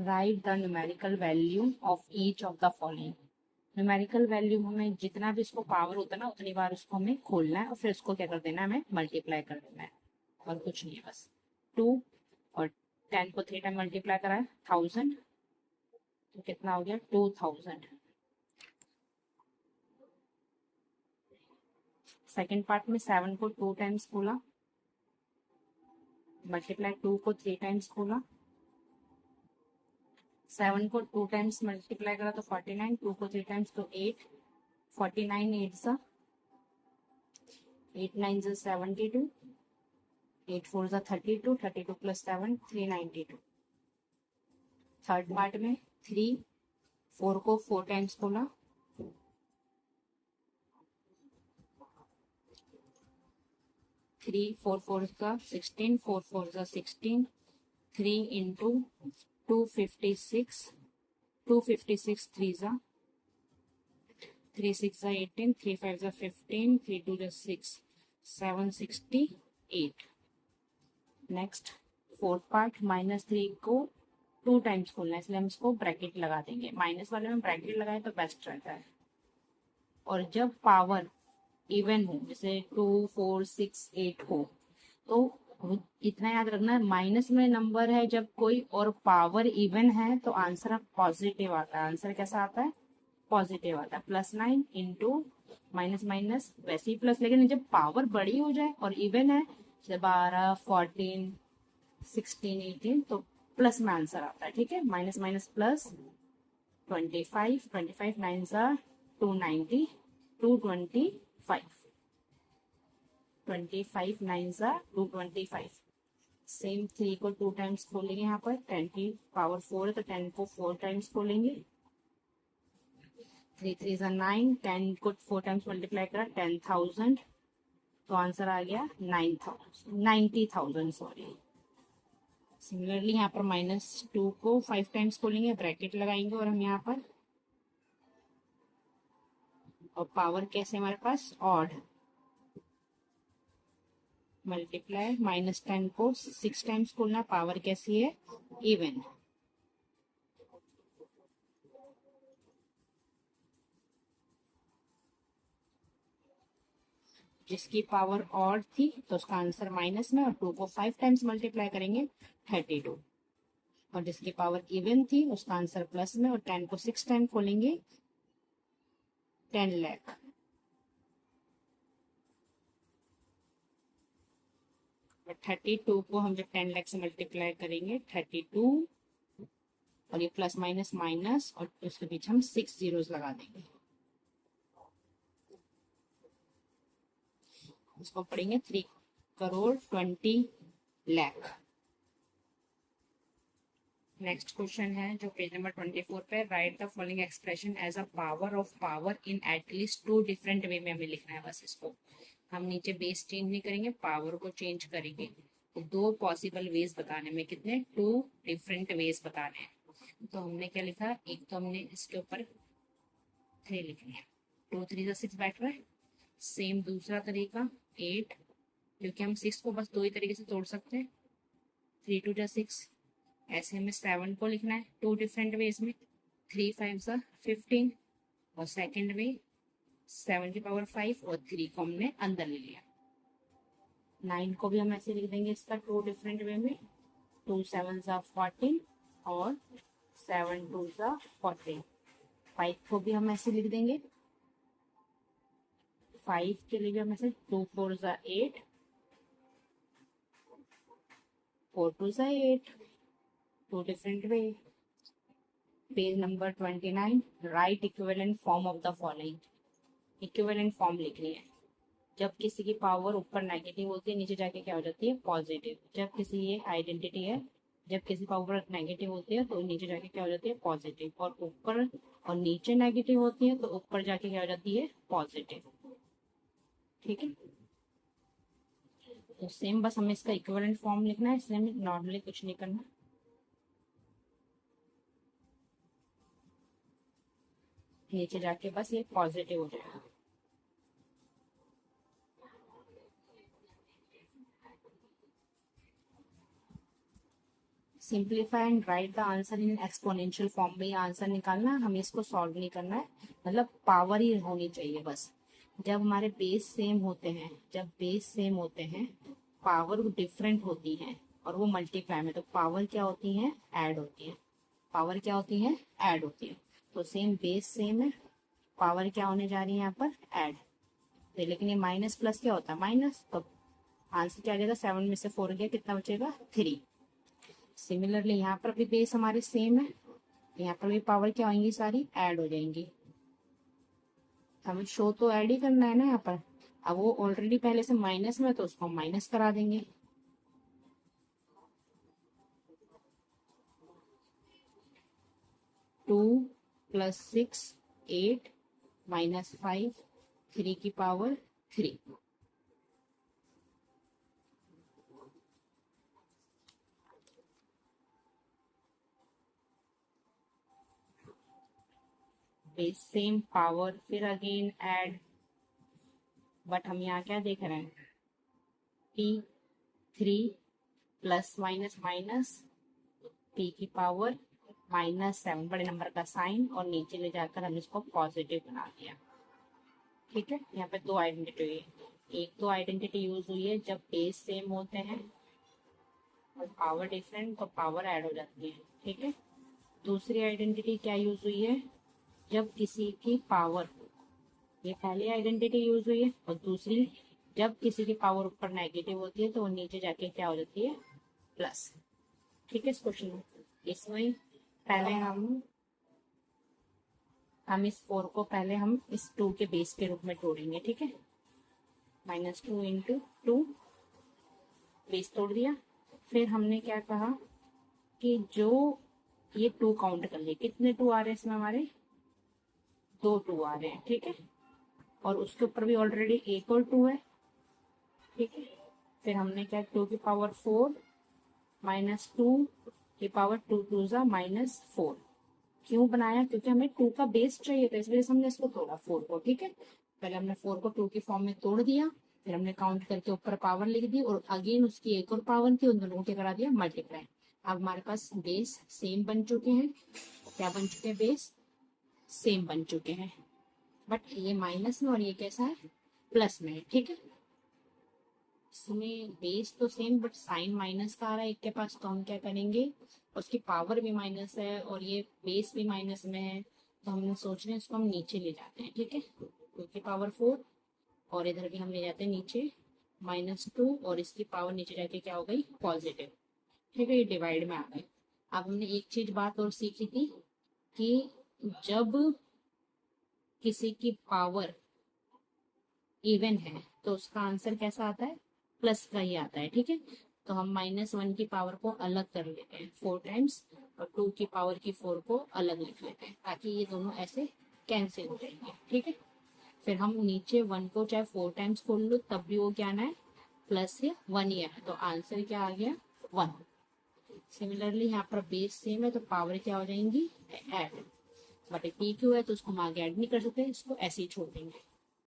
Right the numerical value of each of the following. Numerical value हमें जितना भी इसको पावर होता है ना उतनी बार उसको हमें खोलना है और फिर उसको क्या कर देना है, हमें मल्टीप्लाई कर देना है और कुछ नहीं है बस। 2 और 10 को 3 टाइम मल्टीप्लाई करा है 1000, तो कितना हो गया 2000। सेकेंड पार्ट में 7 को 2 टाइम्स खोला, मल्टीप्लाई 2 को 3 टाइम्स खोला, 7 को 2 टाइम्स मल्टीप्लाई करा तो 49, 2 को 3 टाइम्स तो 8, 49 8 सा 8 9 सा 72, 8 4 सा 32, 32 प्लस 7 392। थर्ड पार्ट में 3 4 को 4 टाइम्स खोला, 3 4 4 का 16, 4 4 का 16, 3 इंटू 256, 256 3 सा 3 6 सा 18, 3 5 सा 15, 3 2 सा 6, 768। नेक्स्ट फोर्थ पार्ट -3 को 2 टाइम्स खोलना है, इसलिए हम इसको ब्रैकेट लगा देंगे। माइनस वाले में ब्रैकेट लगाए तो बेस्ट रहता है। और जब पावर इवन हो, जैसे 2 4 6 8 हो, तो इतना याद रखना है माइनस में नंबर है जब कोई और पावर इवन है तो आंसर पॉजिटिव आता है। आंसर कैसा आता है? पॉजिटिव आता है। +9 इंटू माइनस माइनस वैसे ही प्लस, लेकिन जब पावर बड़ी हो जाए और इवन है जैसे 12 14 16 18 तो प्लस में आंसर आता है। ठीक है, माइनस माइनस प्लस 25, 25 9 सा 290, 225, 25 9 सा 225। सेम 3 को 2 टाइम्स खोलेंगे, यहाँ पर 10 की पावर 4 है तो 10 को 4 टाइम्स खोलेंगे, 3 3 सा 9, 10 को 4 टाइम्स मल्टीप्लाई करा 10,000, तो आंसर आ गया 9,000 90,000 सॉरी। सिमिलरली यहाँ पर -2 को 5 टाइम्स खोलेंगे, ब्रैकेट लगाएंगे और हम यहाँ पर, और पावर कैसे हमारे पास ऑड, मल्टीप्लाई -10 को 6 टाइम्स खोलना, पावर कैसी है इवन। जिसकी पावर ऑड थी तो उसका आंसर माइनस में, और 2 को 5 टाइम्स मल्टीप्लाई करेंगे 32, और जिसकी पावर इवन थी उसका आंसर प्लस में, और 10 को 6 टाइम खोलेंगे 10 लाख। और 32 को हम जब 10 लाख से मल्टीप्लाई करेंगे 32, और ये प्लस माइनस माइनस, और उसके बीच हम 6 जीरोस लगा देंगे, इसको पढ़ेंगे 3 करोड़ 20 लाख। नेक्स्ट क्वेश्चन है जो पेज नंबर 24 पे, write the following expression as a power of power in at least 2 different way में हमें लिखना है। बस इसको हम नीचे बेस चेंज नहीं करेंगे, पावर को चेंज करेंगे। तो 2 पॉसिबल वेज बताने में, कितने 2 डिफरेंट वेज बताने हैं। तो हमने क्या लिखा, एक तो हमने इसके ऊपर 3 लिखनी है, 2 3 6 बैठ रहा है। सेम दूसरा तरीका 8, क्योंकि हम 6 को बस 2 ही तरीके से तोड़ सकते हैं, 3 2 6। ऐसे हमें 7 को लिखना है 2 डिफरेंट वेज में, 3 5 15, और सेकेंड वे 7 की पावर 5 और 3 को हमने अंदर ले लिया। 9 को भी हम ऐसे लिख देंगे इसका 2 डिफरेंट वे में, 2 7 14 और 7 2 14। 5 को भी हम ऐसे लिख देंगे, 5 के लिए भी हम ऐसे 2 4 8, 4 2 8, 2 different way. Page number 29, right equivalent form of the following. Equivalent form लिखनी है। जब किसी की पावर ऊपर नेगेटिव होती है, नीचे जाके क्या हो जाती है पॉजिटिव। जब किसी, ये आइडेंटिटी है, जब किसी पावर नेगेटिव होती है तो नीचे जाके क्या हो जाती है पॉजिटिव, और ऊपर और नीचे नेगेटिव होती है तो ऊपर जाके क्या हो जाती है पॉजिटिव। ठीक है, तो सेम बस हमें इसका इक्विवेलेंट फॉर्म लिखना है, इसलिए हमें नॉर्मली कुछ नहीं करना, नीचे जाके बस ये पॉजिटिव हो जाएगा। Simplify and right the answer in exponential form में आंसर निकालना, हमें इसको सॉल्व नहीं करना है, मतलब पावर ही होनी चाहिए बस। जब हमारे बेस सेम होते हैं, जब बेस सेम होते हैं पावर डिफरेंट होती हैं और वो मल्टीप्लाई में, तो पावर क्या होती है, ऐड होती है। पावर क्या होती है, ऐड होती है। तो सेम बेस सेम है, पावर क्या होने जा रही है यहाँ पर, ऐड। तो लेकिन ये माइनस प्लस क्या होता है, माइनस, तो आंसर क्या आ जाएगा, 7 में से 4 गया, कितना बचेगा, 3। सिमिलरली यहाँ पर भी बेस हमारे सेम है, यहाँ पर भी पावर क्या होंगी, सारी ऐड हो जाएंगी। हमें शो तो ऐड ही करना है ना यहाँ पर। अब वो ऑलरेडी पहले से माइनस में, तो उसको माइनस करा देंगे। टू प्लस 6 8 माइनस 5 3 की पावर 3। बेस सेम, पावर फिर अगेन ऐड, बट हम यहाँ क्या देख रहे हैं, p 3 plus minus minus p की पावर -7, बड़े नंबर का साइन, और नीचे ले जाकर हम इसको पॉजिटिव बना दिया। ठीक है, यहाँ पे दो आइडेंटिटी हुई है। एक तो आइडेंटिटी यूज हुई है जब बेस सेम होते हैं और पावर डिफरेंट, तो पावर ऐड हो जाती है। ठीक है, दूसरी आइडेंटिटी क्या यूज हुई है, जब किसी की पावर, ये पहली आइडेंटिटी यूज हुई है, और दूसरी जब किसी की पावर ऊपर नेगेटिव होती है तो वो नीचे जाके क्या हो जाती है, प्लस। ठीक है, इस क्वेश्चन में इसमें पहले हम इस 4 को पहले हम इस 2 के बेस के रूप में तोड़ेंगे। ठीक है, -2 इंटू 2, बेस तोड़ दिया। फिर हमने क्या कहा कि जो ये 2 काउंट कर लिए, कितने 2 आ रहे हैं इसमें हमारे, 2 2 आ रहे हैं। ठीक है, और उसके ऊपर भी ऑलरेडी एक और 2 है। ठीक है, फिर हमने क्या, 2 की पावर 4 -2 की पावर 2 2 जा -4 क्यों बनाया, क्योंकि हमें 2 का बेस चाहिए था, इस वजह से हमने इसको तोड़ा 4 को। ठीक है, पहले हमने 4 को 2 की फॉर्म में तोड़ दिया, फिर हमने काउंट करके ऊपर पावर लिख दी, और अगेन उसकी एक और पावर थी, उन दोनों को क्या करा दिया, मल्टीप्लाई। अब हमारे पास बेस सेम बन चुके हैं। क्या बन चुके हैं, बेस सेम बन चुके हैं, बट ये माइनस में और ये कैसा है, प्लस में है। ठीक है, इसमें बेस तो सेम बट साइन माइनस का आ रहा है एक के पास, तो हम क्या करेंगे, उसकी पावर भी माइनस है और ये बेस भी माइनस में है, तो हमने सोच रहे हैं इसको हम नीचे ले जाते हैं। ठीक है, 2 की पावर 4, और इधर भी हम ले जाते हैं नीचे -2, और इसकी पावर नीचे जाके क्या हो गई, पॉजिटिव। ठीक है, ये डिवाइड में आ गए। अब हमने एक चीज बात और सीखी थी कि जब किसी की पावर इवन है तो उसका आंसर कैसा आता है, प्लस का ही आता है। ठीक है, तो हम -1 की पावर को अलग कर लेते हैं 4 टाइम्स, और 2 की पावर की 4 को अलग लिख लेते हैं, ताकि ये दोनों ऐसे कैंसिल हो जाएंगे। ठीक है, फिर हम नीचे 1 को चाहे 4 टाइम्स खोल लो तब भी वो क्या आना है, प्लस या 1 ही है, तो आंसर क्या आ गया, 1। सिमिलरली यहाँ पर बेस सेम है तो पावर क्या हो जाएंगी, ऐड, बट पी क्यू है तो उसको हम आगे ऐड नहीं कर सकते, इसको ऐसे ही छोड़ देंगे।